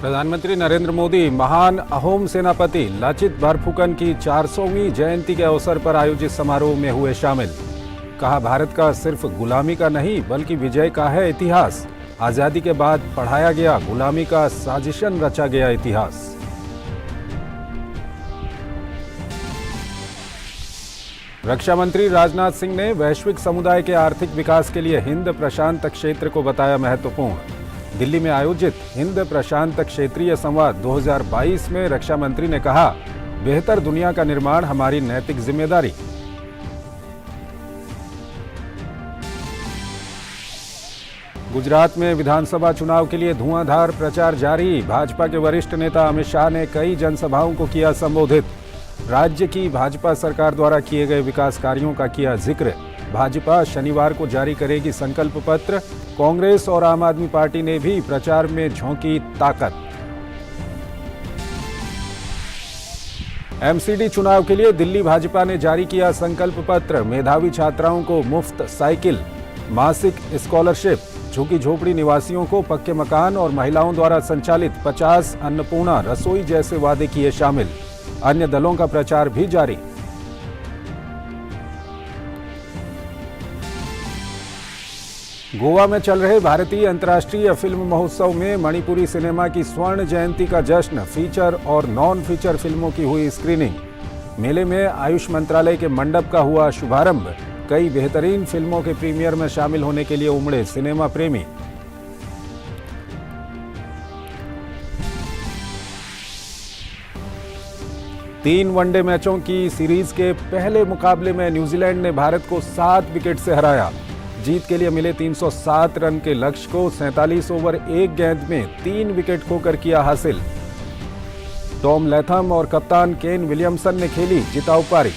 प्रधानमंत्री नरेंद्र मोदी महान अहोम सेनापति लचित बरफुकन की 400वीं जयंती के अवसर पर आयोजित समारोह में हुए शामिल। कहा, भारत का सिर्फ गुलामी का नहीं बल्कि विजय का है इतिहास। आजादी के बाद पढ़ाया गया गुलामी का साजिशन रचा गया इतिहास। रक्षा मंत्री राजनाथ सिंह ने वैश्विक समुदाय के आर्थिक विकास के लिए हिंद प्रशांत क्षेत्र को बताया महत्वपूर्ण। दिल्ली में आयोजित हिंद प्रशांत क्षेत्रीय संवाद 2022 में रक्षा मंत्री ने कहा, बेहतर दुनिया का निर्माण हमारी नैतिक जिम्मेदारी। गुजरात में विधानसभा चुनाव के लिए धुआंधार प्रचार जारी। भाजपा के वरिष्ठ नेता अमित शाह ने कई जनसभाओं को किया संबोधित। राज्य की भाजपा सरकार द्वारा किए गए विकास कार्यों का किया जिक्र। भाजपा शनिवार को जारी करेगी संकल्प पत्र। कांग्रेस और आम आदमी पार्टी ने भी प्रचार में झोंकी ताकत। एमसीडी चुनाव के लिए दिल्ली भाजपा ने जारी किया संकल्प पत्र। मेधावी छात्राओं को मुफ्त साइकिल, मासिक स्कॉलरशिप, झुग्गी झोपड़ी निवासियों को पक्के मकान और महिलाओं द्वारा संचालित 50 अन्नपूर्णा रसोई जैसे वादे किए शामिल। अन्य दलों का प्रचार भी जारी। गोवा में चल रहे भारतीय अंतर्राष्ट्रीय फिल्म महोत्सव में मणिपुरी सिनेमा की स्वर्ण जयंती का जश्न। फीचर और नॉन फीचर फिल्मों की हुई स्क्रीनिंग। मेले में आयुष मंत्रालय के मंडप का हुआ शुभारंभ। कई बेहतरीन फिल्मों के प्रीमियर में शामिल होने के लिए उमड़े सिनेमा प्रेमी। तीन वनडे मैचों की सीरीज के पहले मुकाबले में न्यूजीलैंड ने भारत को 7 विकेट से हराया। जीत के लिए मिले 307 रन के लक्ष्य को 47 ओवर 1 गेंद में 3 विकेट खोकर किया हासिल। टॉम लैथम और कप्तान केन विलियमसन ने खेली जिताऊ पारी।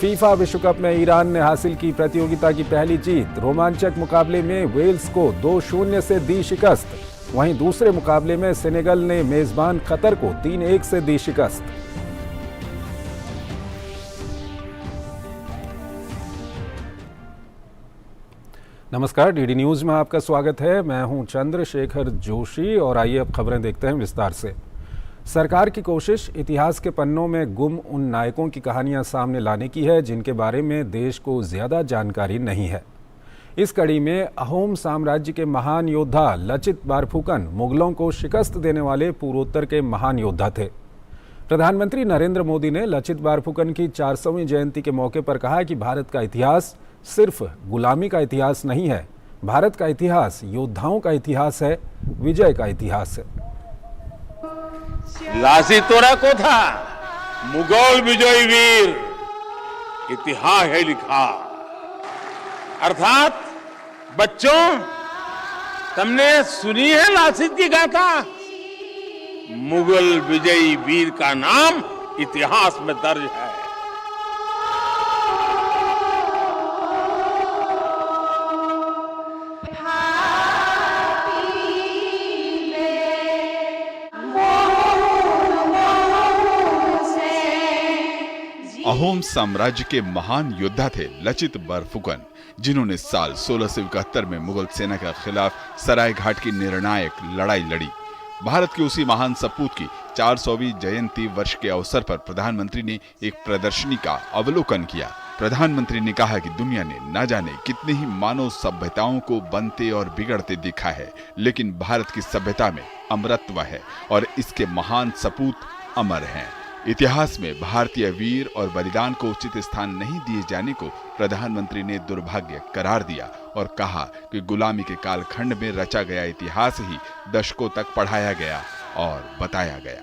फीफा विश्व कप में ईरान ने हासिल की प्रतियोगिता की पहली जीत। रोमांचक मुकाबले में वेल्स को 2-0 से दी शिकस्त। वहीं दूसरे मुकाबले में सेनेगल ने मेजबान कतर को 3-1 से दी शिकस्त। नमस्कार, डीडी न्यूज में आपका स्वागत है। मैं हूं चंद्रशेखर जोशी और आइए अब खबरें देखते हैं विस्तार से। सरकार की कोशिश इतिहास के पन्नों में गुम उन नायकों की कहानियां सामने लाने की है जिनके बारे में देश को ज्यादा जानकारी नहीं है। इस कड़ी में अहोम साम्राज्य के महान योद्धा लचित बरफुकन मुगलों को शिकस्त देने वाले पूर्वोत्तर के महान योद्धा थे। प्रधानमंत्री नरेंद्र मोदी ने लचित बरफुकन की 400वीं जयंती के मौके पर कहा कि भारत का इतिहास सिर्फ गुलामी का इतिहास नहीं है। भारत का इतिहास योद्धाओं का इतिहास है, विजय का इतिहास है। लासीतोरा को था मुगल विजयी वीर, इतिहास है लिखा। अर्थात बच्चों, तुमने सुनी है लासित की गाथा? मुगल विजयी वीर का नाम इतिहास में दर्ज है। अहोम साम्राज्य के महान योद्धा थे लचित बरफुकन, जिन्होंने साल 1671 में मुगल सेना के खिलाफ सराय घाट की निर्णायक लड़ाई लड़ी। भारत के उसी महान सपूत की 400वीं जयंती वर्ष के अवसर पर प्रधानमंत्री ने एक प्रदर्शनी का अवलोकन किया। प्रधानमंत्री ने कहा कि दुनिया ने न जाने कितने ही मानव सभ्यताओं को बनते और बिगड़ते देखा है, लेकिन भारत की सभ्यता में अमरत्व है और इसके महान सपूत अमर हैं। इतिहास में भारतीय वीर और बलिदान को उचित स्थान नहीं दिए जाने को प्रधानमंत्री ने दुर्भाग्य करार दिया और कहा कि गुलामी के कालखंड में रचा गया इतिहास ही दशकों तक पढ़ाया गया और बताया गया।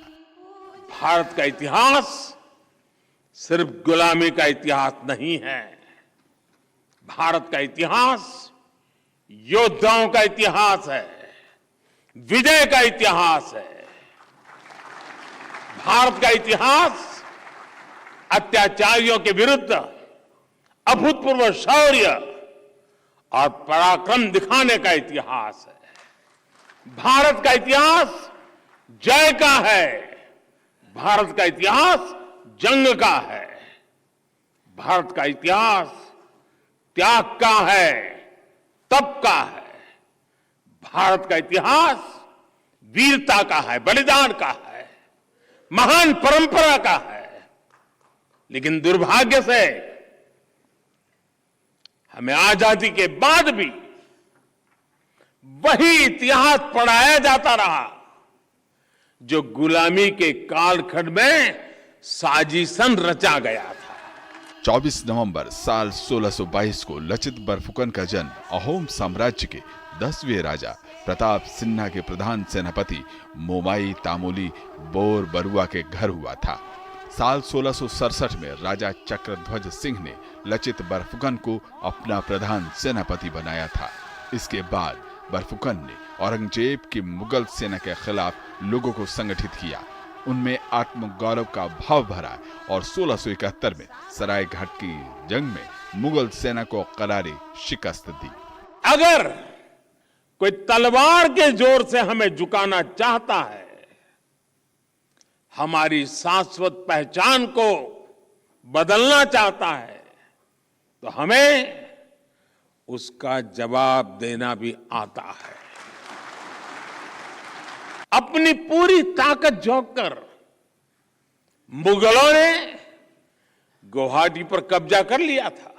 भारत का इतिहास सिर्फ गुलामी का इतिहास नहीं है। भारत का इतिहास योद्धाओं का इतिहास है, विजय का इतिहास है। भारत का इतिहास अत्याचारियों के विरुद्ध अभूतपूर्व शौर्य और पराक्रम दिखाने का इतिहास है। भारत का इतिहास जय का है, भारत का इतिहास जंग का है, भारत का इतिहास त्याग का है, तप का है। भारत का इतिहास वीरता का है, बलिदान का है, महान परंपरा का है। लेकिन दुर्भाग्य से हमें आजादी के बाद भी वही इतिहास पढ़ाया जाता रहा जो गुलामी के कालखंड में साजिशन रचा गया था। 24 नवंबर साल 1622 को लचित बरफुकन का जन्म अहोम साम्राज्य के 10वें राजा प्रताप सिन्हा के प्रधान सेनापति मोमाई तामोली बोर बरुआ के घर हुआ था। साल 1667 में राजा चक्रध्वज सिंह ने लचित बरफुकन को अपना प्रधान सेनापति बनाया था। इसके बाद बरफुकन ने औरंगजेब की मुगल सेना के खिलाफ लोगों को संगठित किया, उनमें आत्मगौरव का भाव भरा और 1671 में सरायघाट की जंग में मुगल सेना को करारी शिकस्त दी। अगर कोई तलवार के जोर से हमें झुकाना चाहता है, हमारी शाश्वत पहचान को बदलना चाहता है, तो हमें उसका जवाब देना भी आता है। अपनी पूरी ताकत झोंक कर मुगलों ने गुवाहाटी पर कब्जा कर लिया था,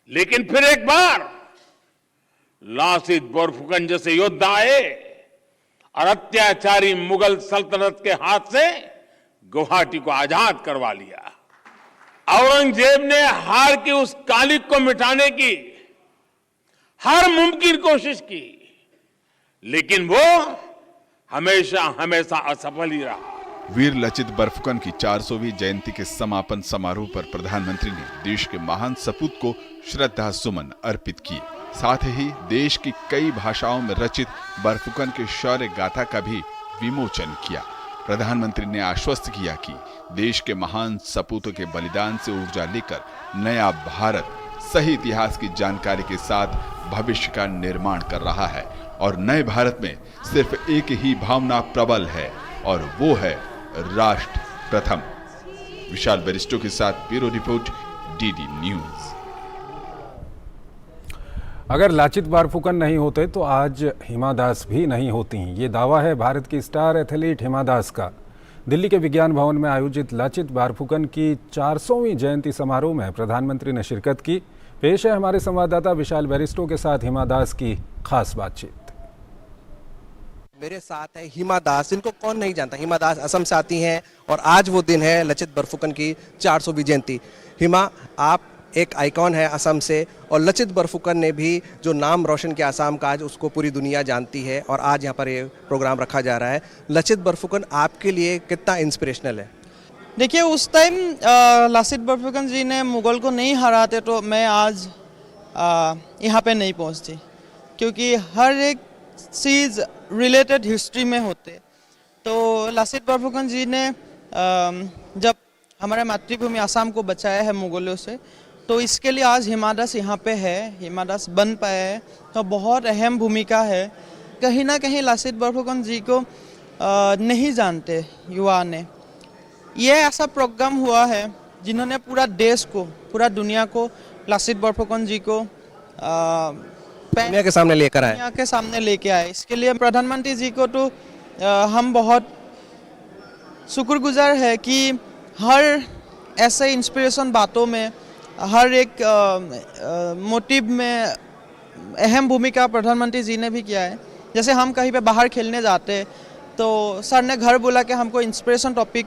लेकिन फिर एक बार लासित बोरफुकन जैसे योद्धा आए और अत्याचारी मुगल सल्तनत के हाथ से गुवाहाटी को आजाद करवा लिया। औरंगजेब ने हार की उस कालिक को मिटाने की हर मुमकिन कोशिश की, लेकिन वो हमेशा हमेशा असफल ही रहा। वीर लचित बरफुकन की 400वीं जयंती के समापन समारोह पर प्रधानमंत्री ने देश के महान सपूत को श्रद्धा सुमन अर्पित किए। साथ ही देश की कई भाषाओं में रचित बरफुकन के शौर्य गाथा का भी विमोचन किया। प्रधानमंत्री ने आश्वस्त किया कि देश के महान सपूतों के बलिदान से ऊर्जा लेकर नया भारत सही इतिहास की जानकारी के साथ भविष्य का निर्माण कर रहा है और नए भारत में सिर्फ एक ही भावना प्रबल है और वो है राष्ट्र प्रथम। विशाल बेरिस्टो के साथ ब्यूरो रिपोर्ट, डीडी न्यूज। अगर लाचित बरफुकन नहीं होते तो आज हिमा दास भी नहीं होती। ये दावा है भारत की स्टार एथलीट हिमा दास का। दिल्ली के विज्ञान भवन में आयोजित लाचित बरफुकन की 400वीं जयंती समारोह में प्रधानमंत्री ने शिरकत की। पेश है हमारे संवाददाता विशाल बेरिस्टो के साथ हिमा दास की खास बातचीत। मेरे साथ है हिमा दास, इनको कौन नहीं जानता। हिमा दास असम से आती हैं और आज वो दिन है लचित बरफुकन की 400वीं जयंती। हिमा, आप एक आइकॉन है असम से और लचित बरफुकन ने भी जो नाम रोशन किया असम का, आज उसको पूरी दुनिया जानती है और आज यहाँ पर ये प्रोग्राम रखा जा रहा है। लचित बरफुकन आपके लिए कितना इंस्पिरेशनल है? देखिए, उस टाइम लासित बरफुकन जी ने मुगल को नहीं हराते तो मैं आज यहाँ पे नहीं पहुँचती, क्योंकि हर एक चीज़ रिलेटेड हिस्ट्री में होते। तो लासित बरफुकन जी ने जब हमारे मातृभूमि असम को बचाया है मुगलों से, तो इसके लिए आज हिमा दास यहाँ पे है, हिमा दास बन पाया है, तो बहुत अहम भूमिका है। कहीं ना कहीं लासित बरफुकन जी को नहीं जानते युवा ने। ये ऐसा प्रोग्राम हुआ है जिन्होंने पूरा देश को, पूरा दुनिया को लासित बरफुकन जी को दुनिया के सामने लेकर आए, दुनिया के सामने लेके आए। इसके लिए प्रधानमंत्री जी को तो हम बहुत शुक्रगुजार है कि हर ऐसे इंस्पिरेशन बातों में, हर एक मोटिव में अहम भूमिका प्रधानमंत्री जी ने भी किया है। जैसे हम कहीं पे बाहर खेलने जाते तो सर ने घर बुला के हमको इंस्पिरेशन टॉपिक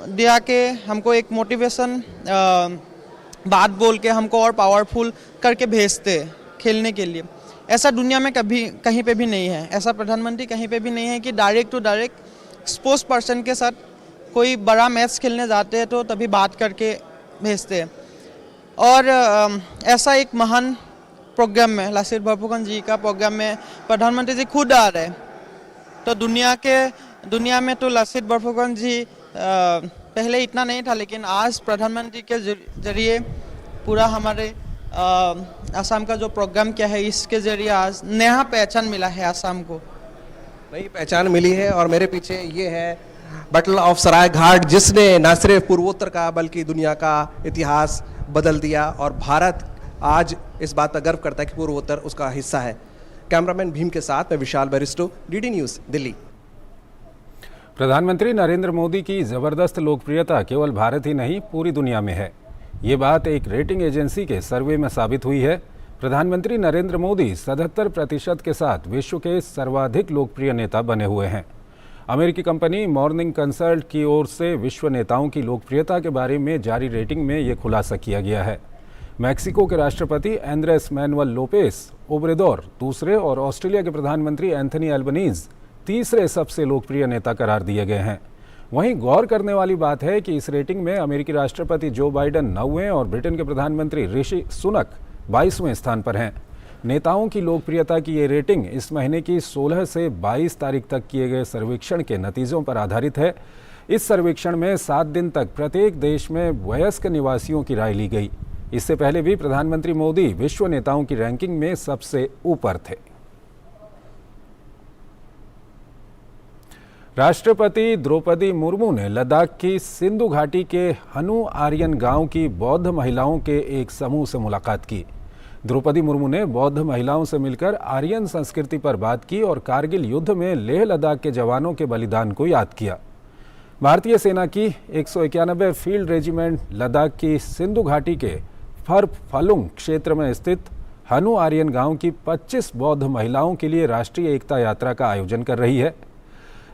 दिया के हमको एक मोटिवेशन बात बोल के हमको और पावरफुल करके भेजते खेलने के लिए। ऐसा दुनिया में कभी कहीं पे भी नहीं है, ऐसा प्रधानमंत्री कहीं पे भी नहीं है कि direct to direct sports person के साथ कोई बड़ा मैच खेलने जाते हैं तो तभी बात करके भेजते हैं। और ऐसा एक महान प्रोग्राम में, लासित बरफुकन जी का प्रोग्राम में प्रधानमंत्री जी खुद आ रहे हैं, तो दुनिया में तो लासित बरफुकन जी पहले इतना नहीं था, लेकिन आज प्रधानमंत्री के जरिए पूरा हमारे असम का जो प्रोग्राम क्या है, इसके जरिए आज नया पहचान मिला है असम को, नई पहचान मिली है। और मेरे पीछे ये है बैटल ऑफ सरायघाट, जिसने न सिर्फ पूर्वोत्तर का बल्कि दुनिया का इतिहास बदल दिया और भारत आज इस बात पर गर्व करता है कि पूर्वोत्तर उसका हिस्सा है। कैमरामैन भीम के साथ मैं विशाल बैरिस्टो, डीडी न्यूज़, दिल्ली। प्रधानमंत्री नरेंद्र मोदी की ज़बरदस्त लोकप्रियता केवल भारत ही नहीं पूरी दुनिया में है। ये बात एक रेटिंग एजेंसी के सर्वे में साबित हुई है। प्रधानमंत्री नरेंद्र मोदी 77% के साथ विश्व के सर्वाधिक लोकप्रिय नेता बने हुए हैं। अमेरिकी कंपनी मॉर्निंग कंसल्ट की ओर से विश्व नेताओं की लोकप्रियता के बारे में जारी रेटिंग में ये खुलासा किया गया है। मैक्सिको के राष्ट्रपति एंड्रेस मैनुअल लोपेस ओब्रेदोर दूसरे और ऑस्ट्रेलिया के प्रधानमंत्री एंथनी एल्बनीज तीसरे सबसे लोकप्रिय नेता करार दिए गए हैं। वहीं गौर करने वाली बात है कि इस रेटिंग में अमेरिकी राष्ट्रपति जो बाइडेन 9वें और ब्रिटेन के प्रधानमंत्री ऋषि सुनक 22वें स्थान पर हैं। नेताओं की लोकप्रियता की ये रेटिंग इस महीने की 16 से 22 तारीख तक किए गए सर्वेक्षण के नतीजों पर आधारित है। इस सर्वेक्षण में 7 दिन तक प्रत्येक देश में वयस्क निवासियों की राय ली गई। इससे पहले भी प्रधानमंत्री मोदी विश्व नेताओं की रैंकिंग में सबसे ऊपर थे। राष्ट्रपति द्रौपदी मुर्मू ने लद्दाख की सिंधु घाटी के हनु आर्यन गांव की बौद्ध महिलाओं के एक समूह से मुलाकात की। द्रौपदी मुर्मू ने बौद्ध महिलाओं से मिलकर आर्यन संस्कृति पर बात की और कारगिल युद्ध में लेह लद्दाख के जवानों के बलिदान को याद किया। भारतीय सेना की 191 फील्ड रेजिमेंट लद्दाख की सिंधु घाटी के फर फलुंग क्षेत्र में स्थित हनु आर्यन गांव की 25 बौद्ध महिलाओं के लिए राष्ट्रीय एकता यात्रा का आयोजन कर रही है।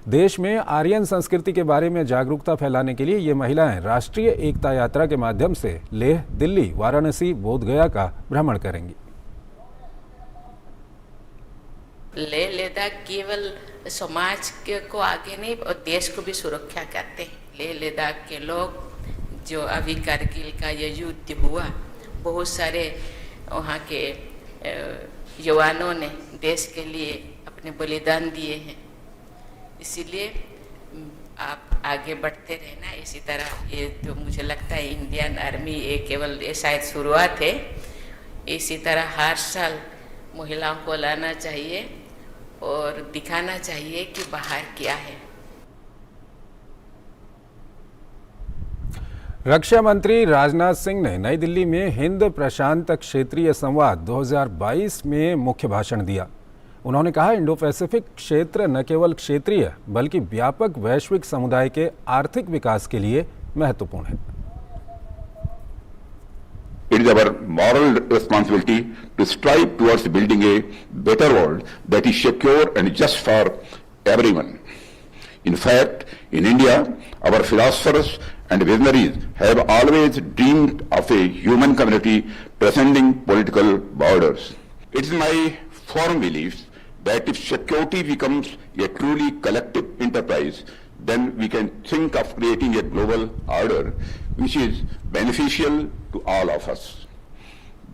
देश में आर्यन संस्कृति के बारे में जागरूकता फैलाने के लिए ये महिलाएं राष्ट्रीय एकता यात्रा के माध्यम से लेह, दिल्ली, वाराणसी, बोधगया का भ्रमण करेंगी। लेह लद्दाख केवल समाज को आगे नहीं और देश को भी सुरक्षा करते हैं। लेह लद्दाख के लोग जो अभी कारगिल का ये युद्ध हुआ, बहुत सारे वहाँ के जवानों ने देश के लिए अपने बलिदान दिए हैं। इसीलिए आप आगे बढ़ते रहना इसी तरह। ये तो मुझे लगता है इंडियन आर्मी ये केवल ये शायद शुरुआत है। इसी तरह हर साल महिलाओं को लाना चाहिए और दिखाना चाहिए कि बाहर क्या है। रक्षा मंत्री राजनाथ सिंह ने नई दिल्ली में हिंद प्रशांत क्षेत्रीय संवाद 2022 में मुख्य भाषण दिया। उन्होंने कहा, इंडो पैसिफिक क्षेत्र न केवल क्षेत्रीय बल्कि व्यापक वैश्विक समुदाय के आर्थिक विकास के लिए महत्वपूर्ण है। It is our moral responsibility to strive towards building a better world that is secure and just for everyone. In fact, in India, our philosophers and visionaries have always dreamed of a human community transcending political borders. It is my firm belief that if security becomes a truly collective enterprise, then we can think of creating a global order which is beneficial to all of us.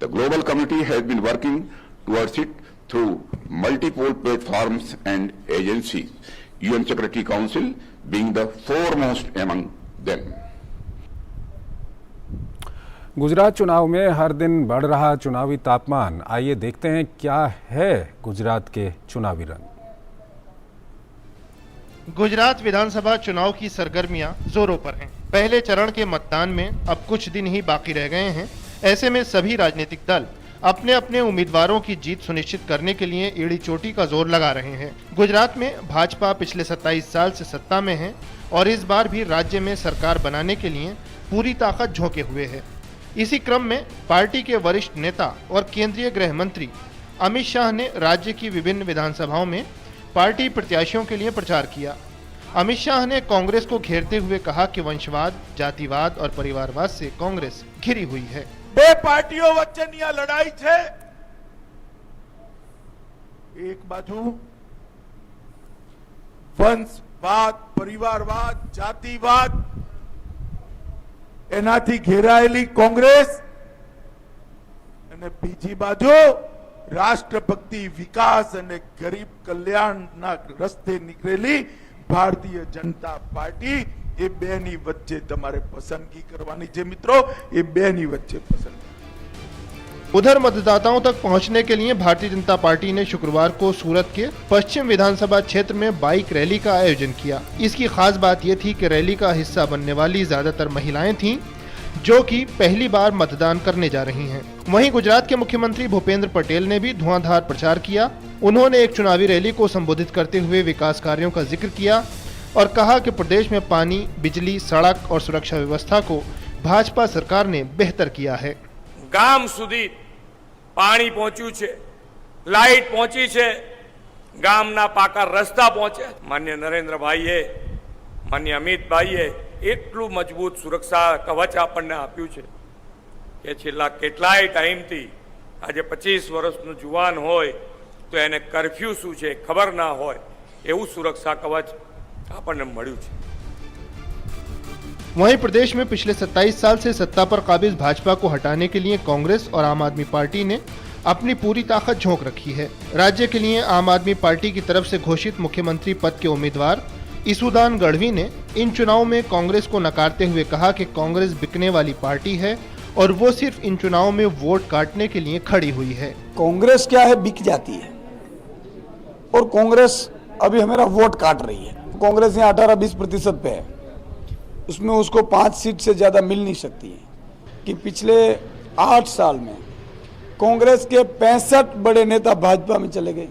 The global community has been working towards it through multiple platforms and agencies, UN Security Council being the foremost among them. Gujarat चुनाव में हर दिन बढ़ रहा चुनावी तापमान, आइए देखते हैं क्या है गुजरात के चुनावी रंग। गुजरात विधानसभा चुनाव की सरगर्मियां जोरों पर हैं। पहले चरण के मतदान में अब कुछ दिन ही बाकी रह गए हैं। ऐसे में सभी राजनीतिक दल अपने अपने उम्मीदवारों की जीत सुनिश्चित करने के लिए एड़ी चोटी का जोर लगा रहे हैं। गुजरात में भाजपा पिछले 27 साल से सत्ता में है और इस बार भी राज्य में सरकार बनाने के लिए पूरी ताकत झोंके हुए है। इसी क्रम में पार्टी के वरिष्ठ नेता और केंद्रीय गृह मंत्री अमित शाह ने राज्य की विभिन्न विधानसभाओं में पार्टी प्रत्याशियों के लिए प्रचार किया। अमित शाह ने कांग्रेस को घेरते हुए कहा कि वंशवाद, जातिवाद और परिवारवाद से कांग्रेस घिरी हुई है। बे पार्टियों वच्चेनी आ लड़ाई छे। एक बाजू वंशवाद, परिवारवाद, जातिवाद एनाथी घेराયેલી कांग्रेस અને બીજી બાજુ રાષ્ટ્રભક્તિ, વિકાસ અને ગરીબ કલ્યાણના રસ્તે નીકળેલી ભારતીય જનતા પાર્ટી, એ બેની વચ્ચે તમારે પસંદગી કરવાની છે મિત્રો। એ બેની વચ્ચે પસંદગી। उधर मतदाताओं तक पहुंचने के लिए भारतीय जनता पार्टी ने शुक्रवार को सूरत के पश्चिम विधानसभा क्षेत्र में बाइक रैली का आयोजन किया। इसकी खास बात यह थी कि रैली का हिस्सा बनने वाली ज्यादातर महिलाएं थीं, जो कि पहली बार मतदान करने जा रही हैं। वहीं गुजरात के मुख्यमंत्री भूपेंद्र पटेल ने भी धुआंधार प्रचार किया। उन्होंने एक चुनावी रैली को संबोधित करते हुए विकास कार्यों का जिक्र किया और कहा कि प्रदेश में पानी, बिजली, सड़क और सुरक्षा व्यवस्था को भाजपा सरकार ने बेहतर किया है। गाम सुधी पानी पहुंच्યું છે, લાઇટ પહોંચી છે, ગામના પાકા રસ્તા પહોંચ્યા। માન્ય નરેન્દ્રભાઈએ, માન્ય અમિતભાઈએ એટલું મજબૂત સુરક્ષા કવચ આપણને આપ્યું છે કે છેલ્લા કેટલાય ટાઈમથી આજે 25 વર્ષનો જુવાન હોય તો એને કર્ફ્યુ શું છે ખબર ના હોય એવું સુરક્ષા કવચ આપણને મળ્યું છે। वहीं प्रदेश में पिछले 27 साल से सत्ता पर काबिज भाजपा को हटाने के लिए कांग्रेस और आम आदमी पार्टी ने अपनी पूरी ताकत झोंक रखी है। राज्य के लिए आम आदमी पार्टी की तरफ से घोषित मुख्यमंत्री पद के उम्मीदवार ईसुदान गढ़वी ने इन चुनावों में कांग्रेस को नकारते हुए कहा कि कांग्रेस बिकने वाली पार्टी है और वो सिर्फ इन चुनावों में वोट काटने के लिए खड़ी हुई है। कांग्रेस क्या है, बिक जाती है और कांग्रेस अभी हमारा वोट काट रही है। कांग्रेस यहाँ 18-20% पे है, उसमें उसको 5 सीट से ज्यादा मिल नहीं सकती है कि पिछले 8 साल में कांग्रेस के 65 बड़े नेता भाजपा में चले गए,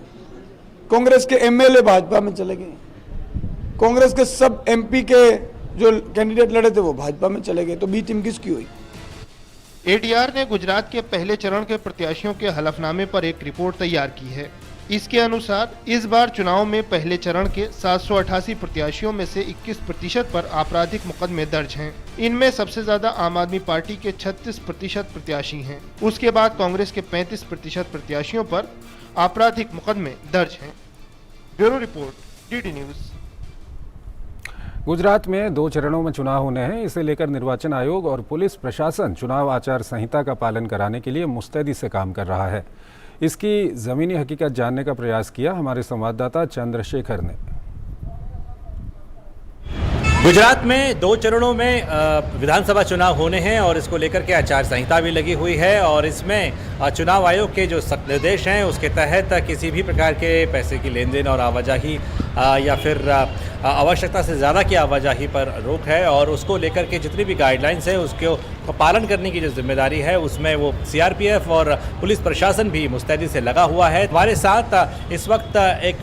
कांग्रेस के एमएलए भाजपा में चले गए, कांग्रेस के सब एमपी के जो कैंडिडेट लड़े थे वो भाजपा में चले गए, तो बी टीम किसकी हुई? एडीआर ने गुजरात के पहले चरण के प्रत्याशियों के हलफनामे पर एक रिपोर्ट तैयार की है। इसके अनुसार इस बार चुनाव में पहले चरण के 788 प्रत्याशियों में से 21% पर आपराधिक मुकदमे दर्ज हैं। इनमें सबसे ज्यादा आम आदमी पार्टी के 36% प्रत्याशी हैं। उसके बाद कांग्रेस के 35% प्रत्याशियों पर आपराधिक मुकदमे दर्ज हैं। Bureau report, DD news. Gujarat में 2 चरणों में चुनाव होने हैं। इसे लेकर निर्वाचन आयोग और पुलिस प्रशासन चुनाव आचार संहिता का पालन कराने के लिए मुस्तैदी से काम कर रहा है। इसकी ज़मीनी हकीकत जानने का प्रयास किया हमारे संवाददाता चंद्रशेखर ने। गुजरात में 2 चरणों में विधानसभा चुनाव होने हैं और इसको लेकर के आचार संहिता भी लगी हुई है और इसमें चुनाव आयोग के जो निर्देश हैं उसके तहत किसी भी प्रकार के पैसे की लेन देन और आवाजाही या फिर आवश्यकता से ज़्यादा की आवाजाही पर रोक है और उसको लेकर के जितनी भी गाइडलाइंस है उसको पालन करने की जो जिम्मेदारी है उसमें वो सीआरपीएफ और पुलिस प्रशासन भी मुस्तैदी से लगा हुआ है। हमारे साथ इस वक्त एक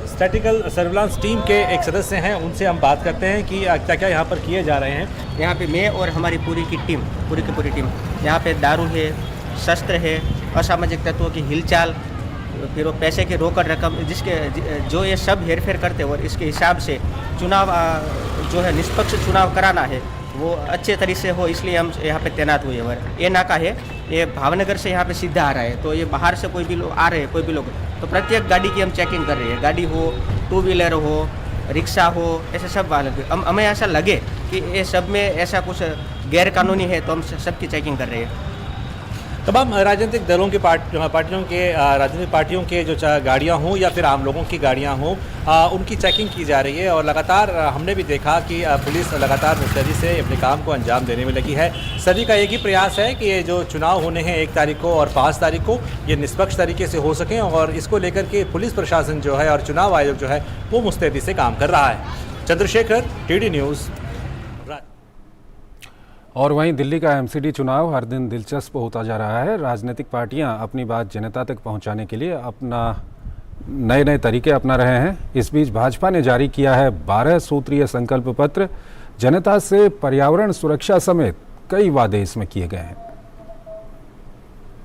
स्टैटिकल सर्विलांस टीम के एक सदस्य हैं, उनसे हम बात करते हैं कि क्या क्या यहाँ पर किए जा रहे हैं। यहाँ पे मैं और हमारी पूरी की पूरी टीम यहाँ पे दारू है, शस्त्र है, असामाजिक तत्वों की हिलचाल, फिर वो पैसे की रोकड़ रकम जिसके जो ये सब हेरफेर करते हैं और इसके हिसाब से चुनाव जो है निष्पक्ष चुनाव कराना है वो अच्छे तरीके से हो, इसलिए हम यहाँ पे तैनात हुए हैं। और ये नाका है, ये भावनगर से यहाँ पे सीधा आ रहा है, तो ये बाहर से कोई भी लोग आ रहे हैं, कोई भी लोग, तो प्रत्येक गाड़ी की हम चेकिंग कर रहे हैं। गाड़ी हो, 2 व्हीलर हो, रिक्शा हो, ऐसे सब वाले हमें ऐसा लगे कि ये सब में ऐसा कुछ गैर कानूनी है तो हम सबकी चेकिंग कर रहे हैं। तमाम राजनीतिक दलों की राजनीतिक पार्टियों के जो गाड़ियां हों या फिर आम लोगों की गाड़ियां हों उनकी चेकिंग की जा रही है और लगातार हमने भी देखा कि पुलिस लगातार मुस्तैदी से अपने काम को अंजाम देने में लगी है। सभी का एक ही प्रयास है कि ये जो चुनाव होने हैं 1 तारीख को और 5 तारीख को ये निष्पक्ष तरीके से हो सकें और इसको लेकर के पुलिस प्रशासन जो है और चुनाव आयोग जो है वो मुस्तैदी से काम कर रहा है। Chandrashekhar, DD news. और वहीं दिल्ली का एमसीडी चुनाव हर दिन दिलचस्प होता जा रहा है। राजनीतिक पार्टियां अपनी बात जनता तक पहुंचाने के लिए अपना नए तरीके अपना रहे हैं। इस बीच भाजपा ने जारी किया है 12 सूत्रीय संकल्प पत्र। जनता से पर्यावरण सुरक्षा समेत कई वादे इसमें किए गए हैं।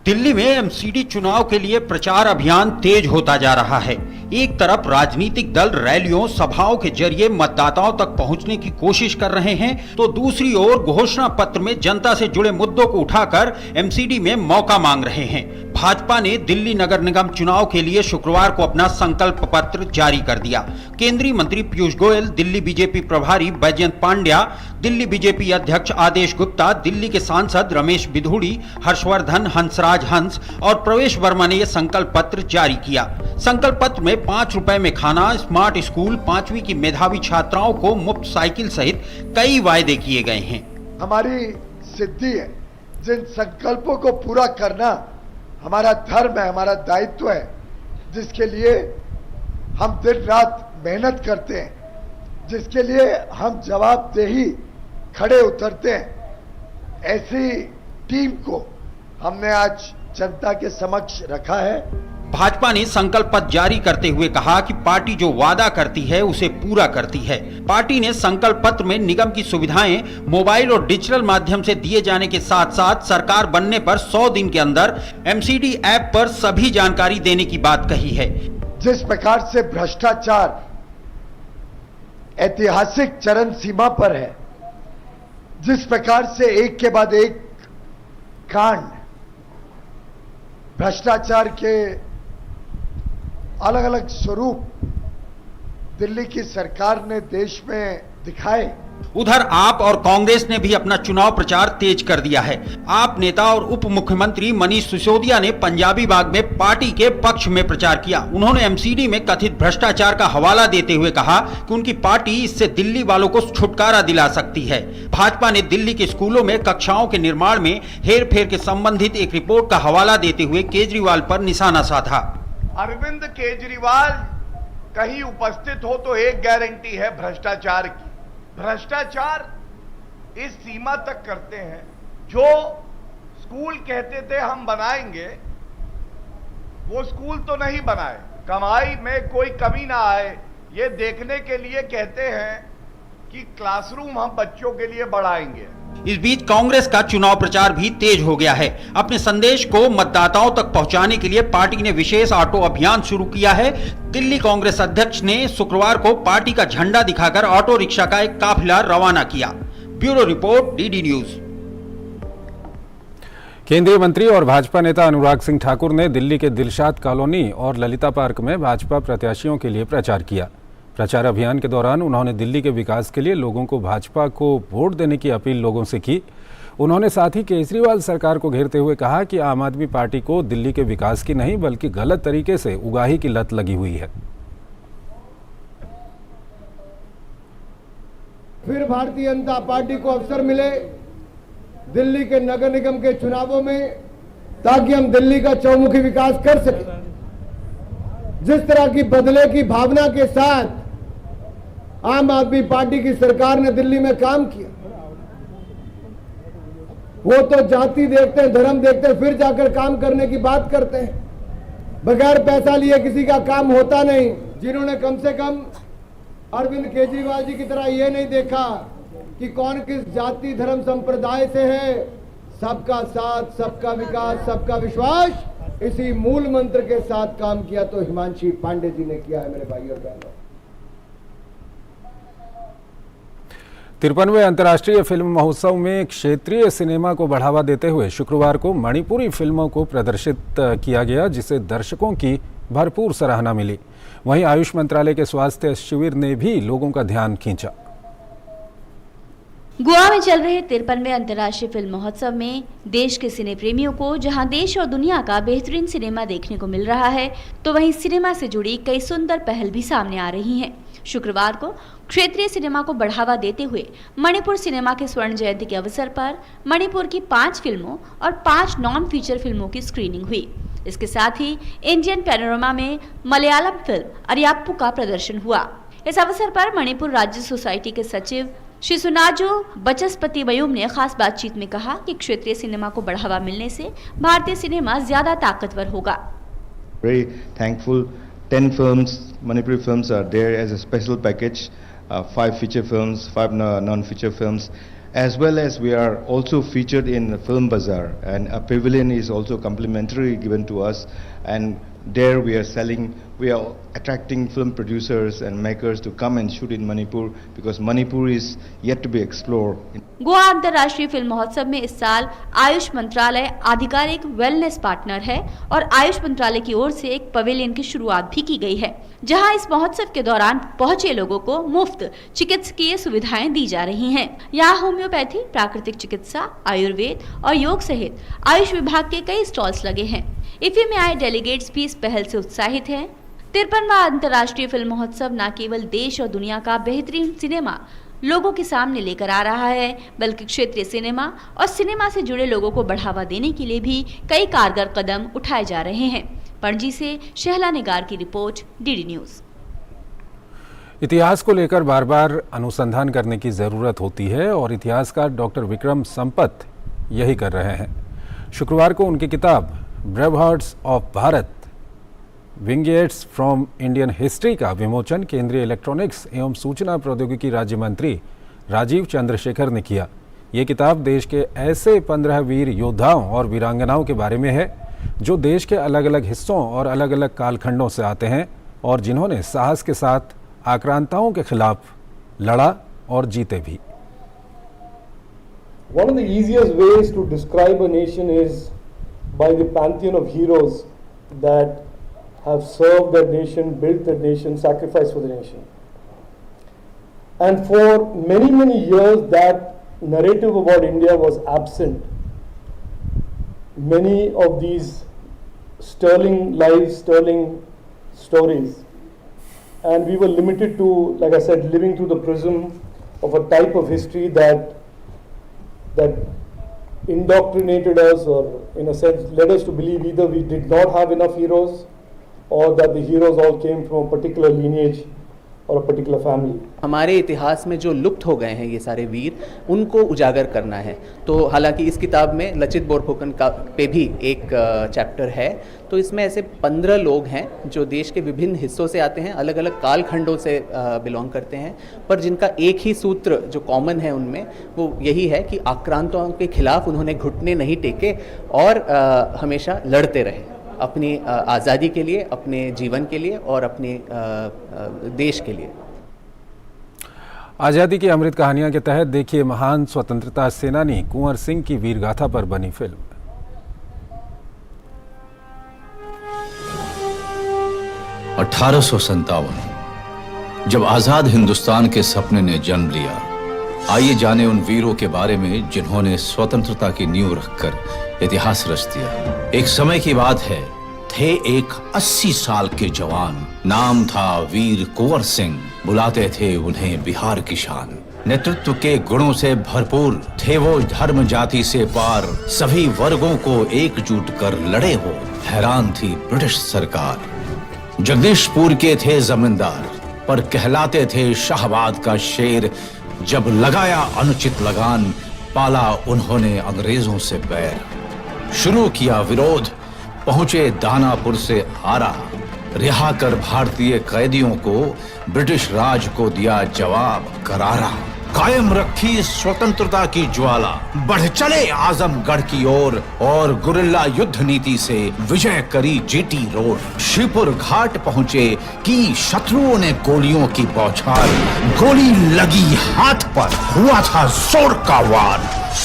दिल्ली में एमसीडी चुनाव के लिए प्रचार अभियान तेज होता जा रहा है। एक तरफ राजनीतिक दल रैलियों, सभाओं के जरिए मतदाताओं तक पहुंचने की कोशिश कर रहे हैं, तो दूसरी ओर घोषणा पत्र में जनता से जुड़े मुद्दों को उठाकर एमसीडी में मौका मांग रहे हैं। भाजपा ने दिल्ली नगर निगम चुनाव के लिए शुक्रवार को अपना संकल्प पत्र जारी कर दिया। केंद्रीय मंत्री पीयूष गोयल, दिल्ली बीजेपी प्रभारी बैजयंत पांड्या, दिल्ली बीजेपी अध्यक्ष आदेश गुप्ता, दिल्ली के सांसद रमेश बिधूड़ी, हर्षवर्धन, हंसराज हंस और प्रवेश वर्मा ने यह संकल्प पत्र जारी किया। संकल्प पत्र में 5 रुपए में खाना, स्मार्ट स्कूल, 5वीं की मेधावी छात्राओं को मुफ्त साइकिल सहित कई वायदे किए गए हैं। हमारी सिद्धि है, जिन संकल्पों को पूरा करना हमारा धर्म है, हमारा दायित्व है, जिसके लिए हम दिन रात मेहनत करते हैं, जिसके लिए हम जवाबदेही खड़े उतरते हैं। ऐसी टीम को हमने आज जनता के समक्ष रखा है। भाजपा ने संकल्प पत्र जारी करते हुए कहा कि पार्टी जो वादा करती है उसे पूरा करती है। पार्टी ने संकल्प पत्र में निगम की सुविधाएं मोबाइल और डिजिटल माध्यम से दिए जाने के साथ साथ सरकार बनने पर 100 दिन के अंदर MCD ऐप पर सभी जानकारी देने की बात कही है। जिस प्रकार से भ्रष्टाचार ऐतिहासिक चरम सीमा पर है, जिस प्रकार से एक के बाद एक कांड भ्रष्टाचार के अलग अलग स्वरूप दिल्ली की सरकार ने देश में दिखाए, उधर आप और कांग्रेस ने भी अपना चुनाव प्रचार तेज कर दिया है। आप नेता और उप मुख्यमंत्री मनीष सिसोदिया ने पंजाबी बाग में पार्टी के पक्ष में प्रचार किया। उन्होंने MCD में कथित भ्रष्टाचार का हवाला देते हुए कहा कि उनकी पार्टी इससे दिल्ली वालों को छुटकारा दिला सकती है। भाजपा ने दिल्ली के स्कूलों में कक्षाओं के निर्माण में हेरफेर के संबंधित एक रिपोर्ट का हवाला देते हुए केजरीवाल पर निशाना साधा। अरविंद केजरीवाल कहीं उपस्थित हो तो एक गारंटी है भ्रष्टाचार की। भ्रष्टाचार इस सीमा तक करते हैं, जो स्कूल कहते थे हम बनाएंगे, वो स्कूल तो नहीं बनाए। कमाई में कोई कमी ना आए, ये देखने के लिए कहते हैं कि क्लासरूम हम बच्चों के लिए बढ़ाएंगे। इस बीच कांग्रेस का चुनाव प्रचार भी तेज हो गया है। अपने संदेश को मतदाताओं तक पहुंचाने के लिए पार्टी ने विशेष ऑटो अभियान शुरू किया है। दिल्ली कांग्रेस अध्यक्ष ने शुक्रवार को पार्टी का झंडा दिखाकर ऑटो रिक्शा का एक काफिला रवाना किया। Bureau report, DD news. केंद्रीय मंत्री और भाजपा नेता अनुराग सिंह ठाकुर ने दिल्ली के दिलशाद कॉलोनी और ललिता पार्क में भाजपा प्रत्याशियों के लिए प्रचार किया। प्रचार अभियान के दौरान उन्होंने दिल्ली के विकास के लिए लोगों को भाजपा को वोट देने की अपील लोगों से की। उन्होंने साथ ही केजरीवाल सरकार को घेरते हुए कहा कि आम आदमी पार्टी को दिल्ली के विकास की नहीं बल्कि गलत तरीके से उगाही की लत लगी हुई है। फिर भारतीय जनता पार्टी को अवसर मिले दिल्ली के नगर निगम के चुनावों में, ताकि हम दिल्ली का चौमुखी विकास कर सकें। जिस तरह की बदले की भावना के साथ आम आदमी पार्टी की सरकार ने दिल्ली में काम किया, वो तो जाति देखते हैं, धर्म देखते हैं, फिर जाकर काम करने की बात करते हैं। बगैर पैसा लिए किसी का काम होता नहीं। जिन्होंने कम से कम अरविंद केजरीवाल जी की तरह ये नहीं देखा कि कौन किस जाति धर्म संप्रदाय से है, सबका साथ, सबका विकास, सबका विश्वास, इसी मूल मंत्र के साथ काम किया तो हिमांशी पांडे जी ने किया है। मेरे भाई और बहनों, 53वें अंतर्राष्ट्रीय फिल्म महोत्सव में क्षेत्रीय सिनेमा को बढ़ावा देते हुए शुक्रवार को मणिपुरी फिल्मों को प्रदर्शित किया गया, जिसे दर्शकों की भरपूर सराहना मिली। वहीं आयुष मंत्रालय के स्वास्थ्य शिविर ने भी लोगों का ध्यान खींचा। गोवा में चल रहे 53वें अंतर्राष्ट्रीय फिल्म महोत्सव में देश के सिने प्रेमियों को जहां देश और दुनिया का बेहतरीन सिनेमा देखने को मिल रहा है, तो वहीं सिनेमा से जुड़ी कई सुंदर पहल भी सामने आ रही हैं। शुक्रवार को क्षेत्रीय सिनेमा को बढ़ावा देते हुए मणिपुर सिनेमा के स्वर्ण जयंती के अवसर पर मणिपुर की 5 फिल्मों और 5 नॉन फीचर फिल्मों की स्क्रीनिंग हुई। इसके साथ ही इंडियन पैनोरमा में मलयालम फिल्म अरियाप्पू का प्रदर्शन हुआ। इस अवसर पर मणिपुर राज्य सोसाइटी के सचिव श्री सुनाजो बचस्पति मयूम ने खास बातचीत में कहा कि क्षेत्रीय सिनेमा को बढ़ावा मिलने से भारतीय सिनेमा ज्यादा ताकतवर होगा। Very thankful. 10 films, Manipuri films are there as a special package. 5 feature films, 5 non-feature films, as well as we are also featured in Film Bazaar, and a pavilion is also complimentary given to us, and there we are attracting film producers and makers to come and shoot in Manipur, because Manipur is yet to be explored. Goa अंतर्राष्ट्रीय film महोत्सव में इस साल आयुष मंत्रालय आधिकारिक wellness partner है और आयुष मंत्रालय की ओर से एक पवेलियन की शुरुआत भी की गई है, जहां इस महोत्सव के दौरान पहुंचे लोगों को मुफ्त चिकित्सकीय सुविधाएं दी जा रही हैं। यहाँ होम्योपैथी, प्राकृतिक चिकित्सा, आयुर्वेद और योग सहित आयुष विभाग के कई स्टॉल्स लगे हैं। इफी में आए डेलीगेट्स भी इस पहल से उत्साहित हैं। 53वां अंतर्राष्ट्रीय फिल्म महोत्सव न केवल देश और दुनिया का बेहतरीन सिनेमा लोगों के सामने लेकर आ रहा है, बल्कि क्षेत्रीय सिनेमा और सिनेमा से जुड़े लोगों को बढ़ावा देने के लिए भी कई कारगर कदम उठाए जा रहे हैं। पणजी से शहला निगार की रिपोर्ट, DD न्यूज। इतिहास को लेकर बार बार अनुसंधान करने की ज़रूरत होती है और इतिहासकार डॉक्टर विक्रम संपत यही कर रहे हैं। शुक्रवार को उनकी किताब Bravehearts of Bharat vignettes from Indian history का विमोचन केंद्रीय इलेक्ट्रॉनिक्स एवं सूचना प्रौद्योगिकी राज्य मंत्री राजीव चंद्रशेखर ने किया। ये किताब देश के ऐसे 15 वीर योद्धाओं और वीरांगनाओं के बारे में है जो देश के अलग अलग हिस्सों और अलग अलग कालखंडों से आते हैं और जिन्होंने साहस के साथ आक्रांताओं के खिलाफ लड़ा और जीते भी। One of the easiest ways to describe a nation is by the pantheon of heroes that have served their nation, built their nation, sacrificed for the nation. And for many, many years that narrative about India was absent. Many of these sterling lives, sterling stories, and we were limited to, like I said, living through the prism of a type of history that indoctrinated us, or in a sense led us to believe either we did not have enough heroes or that the heroes all came from a particular lineage और a particular family. हमारे इतिहास में जो लुप्त हो गए हैं ये सारे वीर, उनको उजागर करना है। तो हालांकि इस किताब में लचित बोरफुकन का पे भी एक चैप्टर है, तो इसमें ऐसे 15 लोग हैं जो देश के विभिन्न हिस्सों से आते हैं, अलग अलग कालखंडों से बिलोंग करते हैं, पर जिनका एक ही सूत्र जो कॉमन है उनमें वो यही है कि आक्रांतों के खिलाफ उन्होंने घुटने नहीं टेके और हमेशा लड़ते रहे अपनी आज़ादी के लिए, अपने जीवन के लिए और अपने देश के लिए। आज़ादी की अमृत कहानियां के तहत देखिए महान स्वतंत्रता सेनानी कुंवर सिंह की वीरगाथा पर बनी फिल्म। जब आजाद हिंदुस्तान के सपने ने जन्म लिया, आइए जाने उन वीरों के बारे में जिन्होंने स्वतंत्रता की नींव रखकर इतिहास रच दिया। एक समय की बात है, थे एक 80 साल के जवान, नाम था वीर कुंवर सिंह, बुलाते थे उन्हें बिहार की शान। नेतृत्व के गुणों से भरपूर थे वो, धर्म जाति से पार, सभी वर्गों को एकजुट कर लड़े हो, हैरान थी ब्रिटिश सरकार। जगदीशपुर के थे जमींदार, पर कहलाते थे शाहबाद का शेर। जब लगाया अनुचित लगान, पाला उन्होंने अंग्रेजों से बैर। शुरू किया विरोध, पहुंचे दानापुर से आरा, रिहा कर भारतीय कैदियों को ब्रिटिश राज को दिया जवाब करारा। कायम रखी स्वतंत्रता की ज्वाला, बढ़ चले आजमगढ़ की ओर, और गुरिल्ला युद्ध नीति से विजय करी जीटी रोड। श्रीपुर घाट पहुंचे की शत्रुओं ने गोलियों की बौछार, गोली लगी हाथ पर, हुआ था जोर का वार।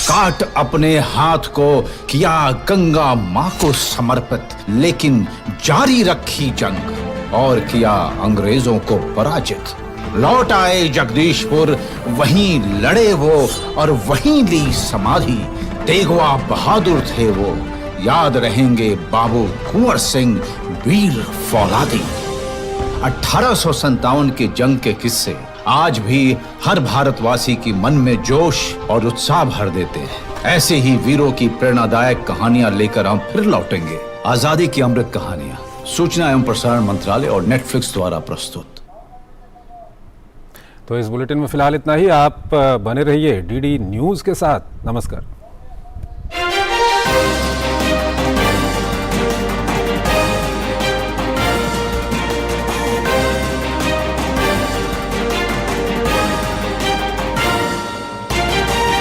काट अपने हाथ को किया गंगा मां को समर्पित, लेकिन जारी रखी जंग और किया अंग्रेजों को पराजित। लौट आए जगदीशपुर, वहीं लड़े वो और वहीं ली समाधि। तेगवा बहादुर थे वो, याद रहेंगे बाबू कुंवर सिंह वीर फौलादी। 1857 की जंग के किस्से आज भी हर भारतवासी की मन में जोश और उत्साह भर देते हैं। ऐसे ही वीरों की प्रेरणादायक कहानियां लेकर हम फिर लौटेंगे। आजादी की अमृत कहानियां, सूचना एवं प्रसारण मंत्रालय और नेटफ्लिक्स द्वारा प्रस्तुत। तो इस बुलेटिन में फिलहाल इतना ही। आप बने रहिए डीडी न्यूज़ के साथ। नमस्कार।